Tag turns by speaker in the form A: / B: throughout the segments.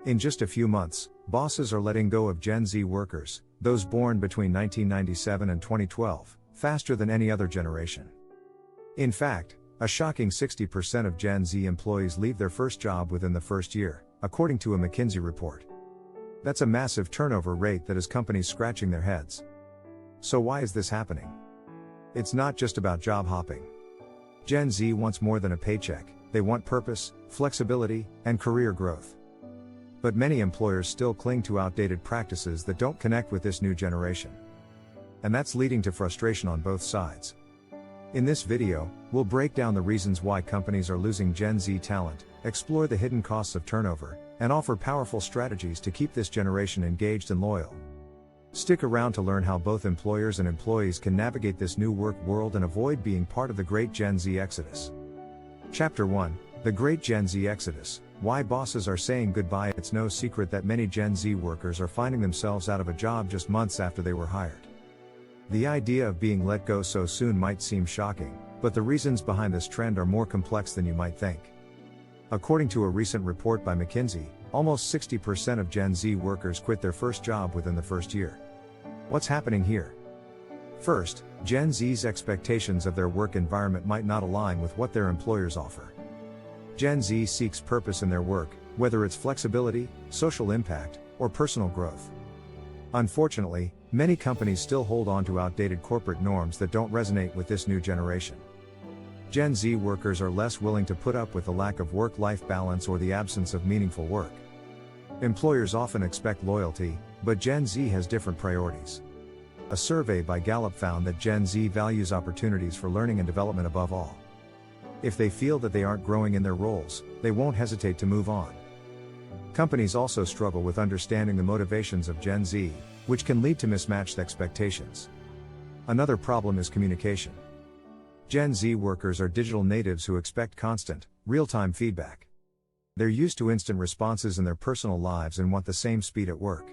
A: In just a few months, bosses are letting go of Gen Z workers, those born between 1997 and 2012, faster than any other generation. In fact, a shocking 60% of Gen Z employees leave their first job within the first year, according to a McKinsey report. That's a massive turnover rate that has companies scratching their heads. So why is this happening? It's not just about job hopping. Gen Z wants more than a paycheck, they want purpose, flexibility, and career growth. But many employers still cling to outdated practices that don't connect with this new generation. And that's leading to frustration on both sides. In this video, we'll break down the reasons why companies are losing Gen Z talent, explore the hidden costs of turnover, and offer powerful strategies to keep this generation engaged and loyal. Stick around to learn how both employers and employees can navigate this new work world and avoid being part of the Great Gen Z Exodus. Chapter 1: The Great Gen Z Exodus. Why bosses are saying goodbye. It's no secret that many Gen Z workers are finding themselves out of a job just months after they were hired. The idea of being let go so soon might seem shocking, but the reasons behind this trend are more complex than you might think. According to a recent report by McKinsey, almost 60% of Gen Z workers quit their first job within the first year. What's happening here? First, Gen Z's expectations of their work environment might not align with what their employers offer. Gen Z seeks purpose in their work, whether it's flexibility, social impact, or personal growth. Unfortunately, many companies still hold on to outdated corporate norms that don't resonate with this new generation. Gen Z workers are less willing to put up with the lack of work-life balance or the absence of meaningful work. Employers often expect loyalty, but Gen Z has different priorities. A survey by Gallup found that Gen Z values opportunities for learning and development above all. If they feel that they aren't growing in their roles, they won't hesitate to move on. Companies also struggle with understanding the motivations of Gen Z, which can lead to mismatched expectations. Another problem is communication. Gen Z workers are digital natives who expect constant, real-time feedback. They're used to instant responses in their personal lives and want the same speed at work.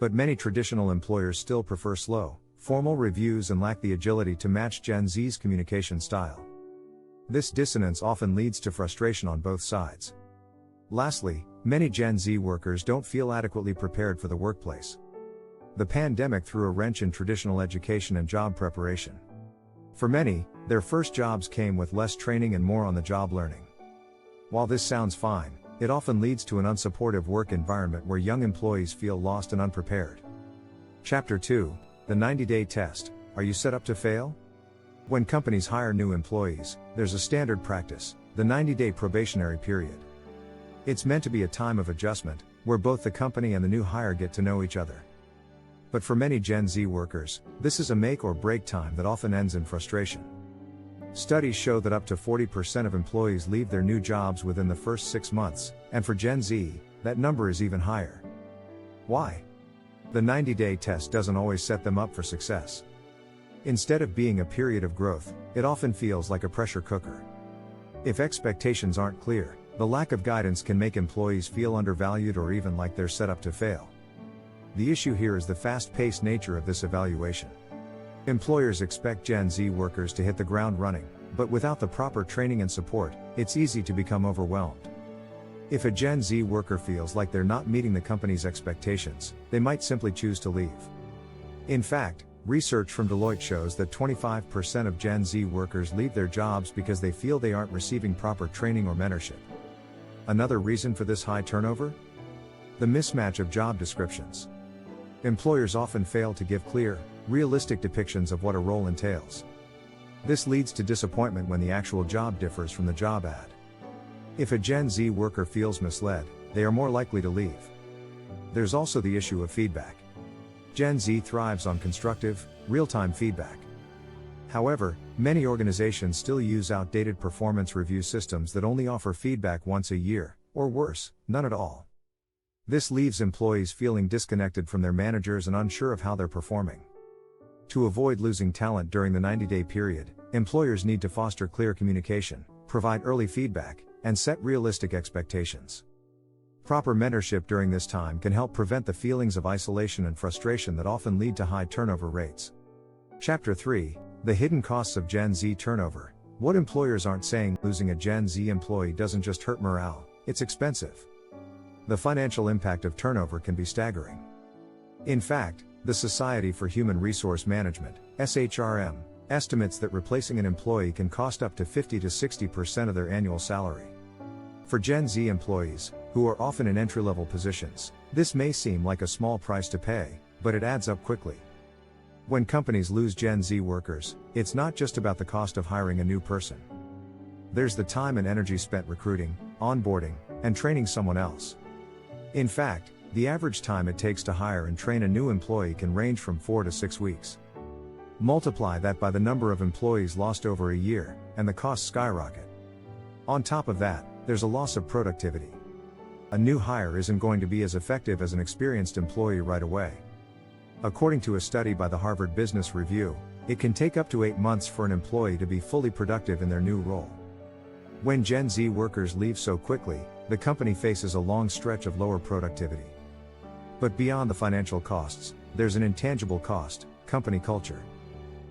A: But many traditional employers still prefer slow, formal reviews and lack the agility to match Gen Z's communication style. This dissonance often leads to frustration on both sides. Lastly, many Gen Z workers don't feel adequately prepared for the workplace. The pandemic threw a wrench in traditional education and job preparation. For many, their first jobs came with less training and more on-the-job learning. While this sounds fine, it often leads to an unsupportive work environment where young employees feel lost and unprepared. Chapter 2: The 90-Day Test. Are you set up to fail? When companies hire new employees, there's a standard practice, the 90-day probationary period. It's meant to be a time of adjustment, where both the company and the new hire get to know each other. But for many Gen Z workers, this is a make or break time that often ends in frustration. Studies show that up to 40% of employees leave their new jobs within the first 6 months, and for Gen Z, that number is even higher. Why? The 90-day test doesn't always set them up for success. Instead of being a period of growth, it often feels like a pressure cooker. If expectations aren't clear, the lack of guidance can make employees feel undervalued or even like they're set up to fail. The issue here is the fast-paced nature of this evaluation. Employers expect Gen Z workers to hit the ground running, but without the proper training and support, it's easy to become overwhelmed. If a Gen Z worker feels like they're not meeting the company's expectations, they might simply choose to leave. In fact, research from Deloitte shows that 25% of Gen Z workers leave their jobs because they feel they aren't receiving proper training or mentorship. Another reason for this high turnover? The mismatch of job descriptions. Employers often fail to give clear, realistic depictions of what a role entails. This leads to disappointment when the actual job differs from the job ad. If a Gen Z worker feels misled, they are more likely to leave. There's also the issue of feedback. Gen Z thrives on constructive, real-time feedback. However, many organizations still use outdated performance review systems that only offer feedback once a year, or worse, none at all. This leaves employees feeling disconnected from their managers and unsure of how they're performing. To avoid losing talent during the 90-day period, employers need to foster clear communication, provide early feedback, and set realistic expectations. Proper mentorship during this time can help prevent the feelings of isolation and frustration that often lead to high turnover rates. Chapter 3: The Hidden Costs of Gen Z Turnover. What employers aren't saying: losing a Gen Z employee doesn't just hurt morale, it's expensive. the financial impact of turnover can be staggering. In fact, the Society for Human Resource Management, SHRM, estimates that replacing an employee can cost up to 50 to 60% of their annual salary. For Gen Z employees, who are often in entry-level positions, this may seem like a small price to pay, but it adds up quickly. When companies lose Gen Z workers, it's not just about the cost of hiring a new person. There's the time and energy spent recruiting, onboarding, and training someone else. In fact, the average time it takes to hire and train a new employee can range from 4 to 6 weeks. Multiply that by the number of employees lost over a year, and the costs skyrocket. On top of that, there's a loss of productivity. A new hire isn't going to be as effective as an experienced employee right away. According to a study by the Harvard Business Review, it can take up to 8 months for an employee to be fully productive in their new role. When Gen Z workers leave so quickly, the company faces a long stretch of lower productivity. But beyond the financial costs, there's an intangible cost: company culture.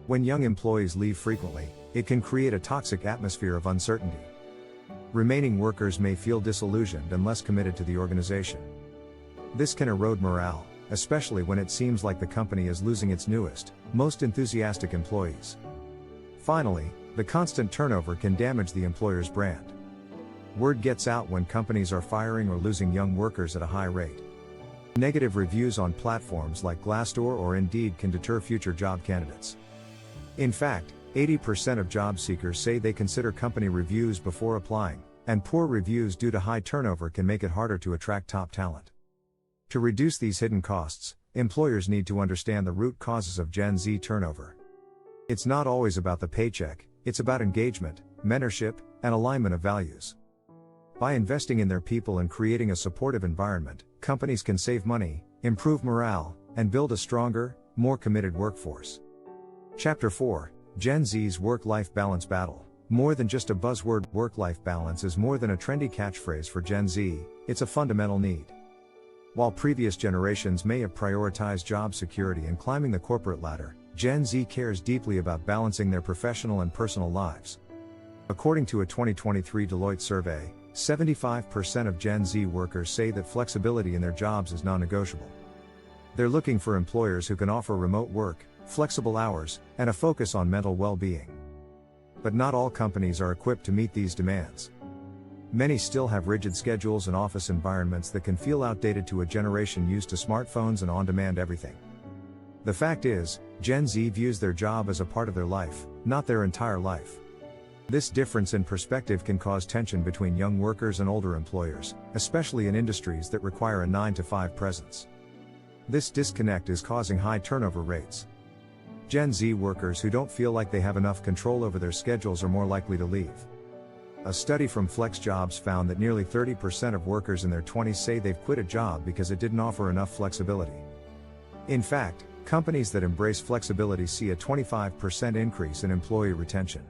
A: When young employees leave frequently, it can create a toxic atmosphere of uncertainty. Remaining workers may feel disillusioned and less committed to the organization. This can erode morale, especially when it seems like the company is losing its newest, most enthusiastic employees. Finally, the constant turnover can damage the employer's brand. Word gets out when companies are firing or losing young workers at a high rate. Negative reviews on platforms like Glassdoor or Indeed can deter future job candidates. In fact, 80% of job seekers say they consider company reviews before applying, and poor reviews due to high turnover can make it harder to attract top talent. To reduce these hidden costs, employers need to understand the root causes of Gen Z turnover. It's not always about the paycheck, it's about engagement, mentorship, and alignment of values. By investing in their people and creating a supportive environment, companies can save money, improve morale, and build a stronger, more committed workforce. Chapter 4: Gen Z's Work-Life Balance Battle. More than just a buzzword, work-life balance is more than a trendy catchphrase for Gen Z, it's a fundamental need. While previous generations may have prioritized job security and climbing the corporate ladder, Gen Z cares deeply about balancing their professional and personal lives. According to a 2023 Deloitte survey, 75% of Gen Z workers say that flexibility in their jobs is non-negotiable. They're looking for employers who can offer remote work, flexible hours, and a focus on mental well-being. But not all companies are equipped to meet these demands. Many still have rigid schedules and office environments that can feel outdated to a generation used to smartphones and on-demand everything. The fact is, Gen Z views their job as a part of their life, not their entire life. This difference in perspective can cause tension between young workers and older employers, especially in industries that require a 9-to-5 presence. This disconnect is causing high turnover rates. Gen Z workers who don't feel like they have enough control over their schedules are more likely to leave. A study from FlexJobs found that nearly 30% of workers in their 20s say they've quit a job because it didn't offer enough flexibility. In fact, companies that embrace flexibility see a 25% increase in employee retention.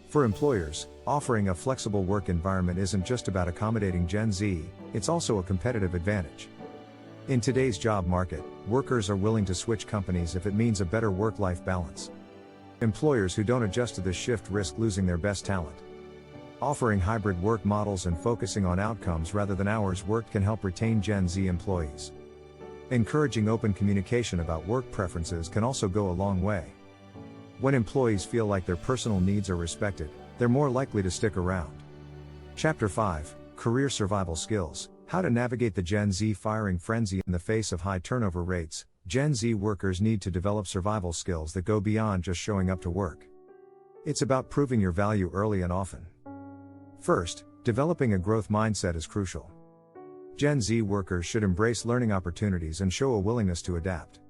A: For employers, offering a flexible work environment isn't just about accommodating Gen Z, it's also a competitive advantage. In today's job market, workers are willing to switch companies if it means a better work-life balance. Employers who don't adjust to this shift risk losing their best talent. Offering hybrid work models and focusing on outcomes rather than hours worked can help retain Gen Z employees. Encouraging open communication about work preferences can also go a long way. When employees feel like their personal needs are respected, they're more likely to stick around. Chapter 5: Career Survival Skills. How to navigate the Gen Z firing frenzy. In the face of high turnover rates, Gen Z workers need to develop survival skills that go beyond just showing up to work. It's about proving your value early and often. First, developing a growth mindset is crucial. Gen Z workers should embrace learning opportunities and show a willingness to adapt.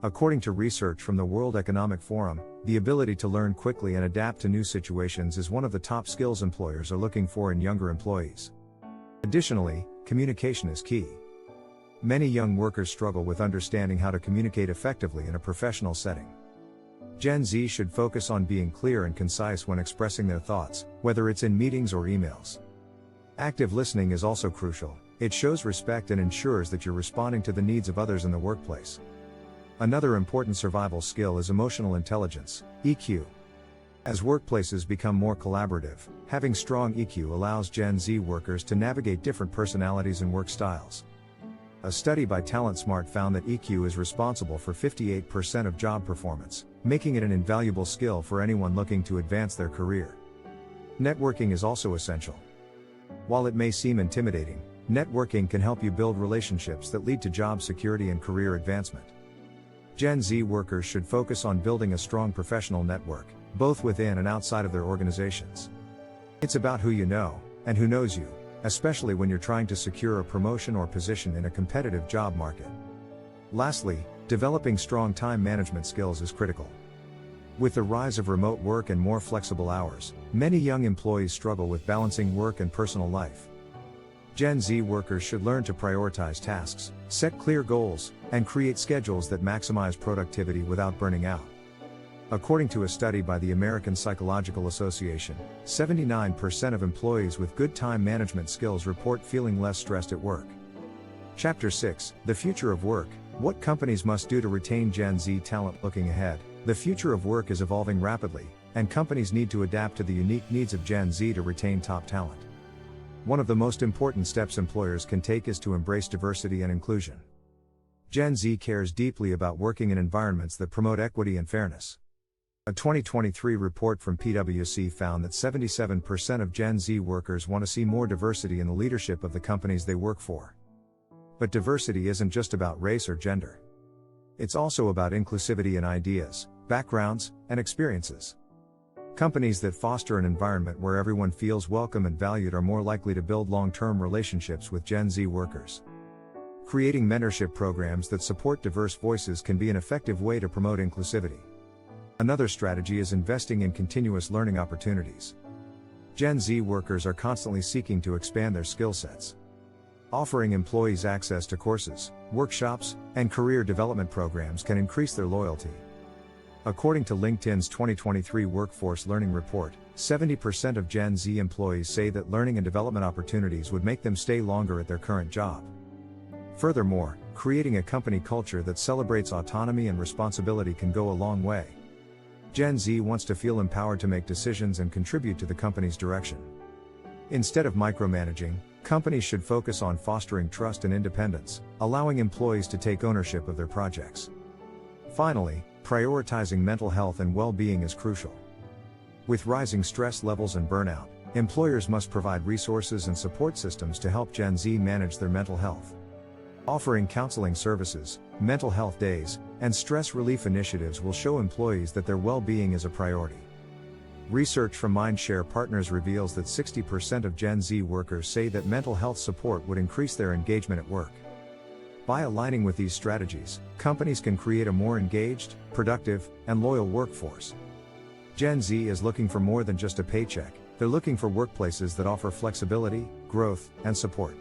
A: According to research from the World Economic Forum, the ability to learn quickly and adapt to new situations is one of the top skills employers are looking for in younger employees. Additionally, communication is key. Many young workers struggle with understanding how to communicate effectively in a professional setting. Gen Z should focus on being clear and concise when expressing their thoughts, whether it's in meetings or emails. Active listening is also crucial. It shows respect and ensures that you're responding to the needs of others in the workplace. Another important survival skill is emotional intelligence, EQ. As workplaces become more collaborative, having strong EQ allows Gen Z workers to navigate different personalities and work styles. A study by TalentSmart found that EQ is responsible for 58% of job performance, making it an invaluable skill for anyone looking to advance their career. Networking is also essential. While it may seem intimidating, networking can help you build relationships that lead to job security and career advancement. Gen Z workers should focus on building a strong professional network, both within and outside of their organizations. It's about who you know, and who knows you, especially when you're trying to secure a promotion or position in a competitive job market. Lastly, developing strong time management skills is critical. With the rise of remote work and more flexible hours, many young employees struggle with balancing work and personal life. Gen Z workers should learn to prioritize tasks, set clear goals, and create schedules that maximize productivity without burning out. According to a study by the American Psychological Association, 79% of employees with good time management skills report feeling less stressed at work. Chapter 6, The Future of Work, What Companies Must Do to Retain Gen Z Talent. Looking ahead, the future of work is evolving rapidly, and companies need to adapt to the unique needs of Gen Z to retain top talent. One of the most important steps employers can take is to embrace diversity and inclusion. Gen Z cares deeply about working in environments that promote equity and fairness. A 2023 report from PwC found that 77% of Gen Z workers want to see more diversity in the leadership of the companies they work for. But diversity isn't just about race or gender. It's also about inclusivity in ideas, backgrounds, and experiences. Companies that foster an environment where everyone feels welcome and valued are more likely to build long-term relationships with Gen Z workers. Creating mentorship programs that support diverse voices can be an effective way to promote inclusivity. Another strategy is investing in continuous learning opportunities. Gen Z workers are constantly seeking to expand their skill sets. Offering employees access to courses, workshops, and career development programs can increase their loyalty. According to LinkedIn's 2023 Workforce Learning Report, 70% of Gen Z employees say that learning and development opportunities would make them stay longer at their current job. Furthermore, creating a company culture that celebrates autonomy and responsibility can go a long way. Gen Z wants to feel empowered to make decisions and contribute to the company's direction. Instead of micromanaging, companies should focus on fostering trust and independence, allowing employees to take ownership of their projects. Finally, prioritizing mental health and well-being is crucial. With rising stress levels and burnout, employers must provide resources and support systems to help Gen Z manage their mental health. Offering counseling services, mental health days, and stress relief initiatives will show employees that their well-being is a priority. Research from Mindshare Partners reveals that 60% of Gen Z workers say that mental health support would increase their engagement at work. By aligning with these strategies, companies can create a more engaged, productive, and loyal workforce. Gen Z is looking for more than just a paycheck, they're looking for workplaces that offer flexibility, growth, and support.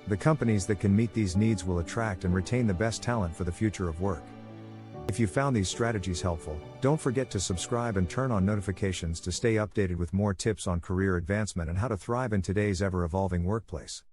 A: The companies that can meet these needs will attract and retain the best talent for the future of work. If you found these strategies helpful, don't forget to subscribe and turn on notifications to stay updated with more tips on career advancement and how to thrive in today's ever-evolving workplace.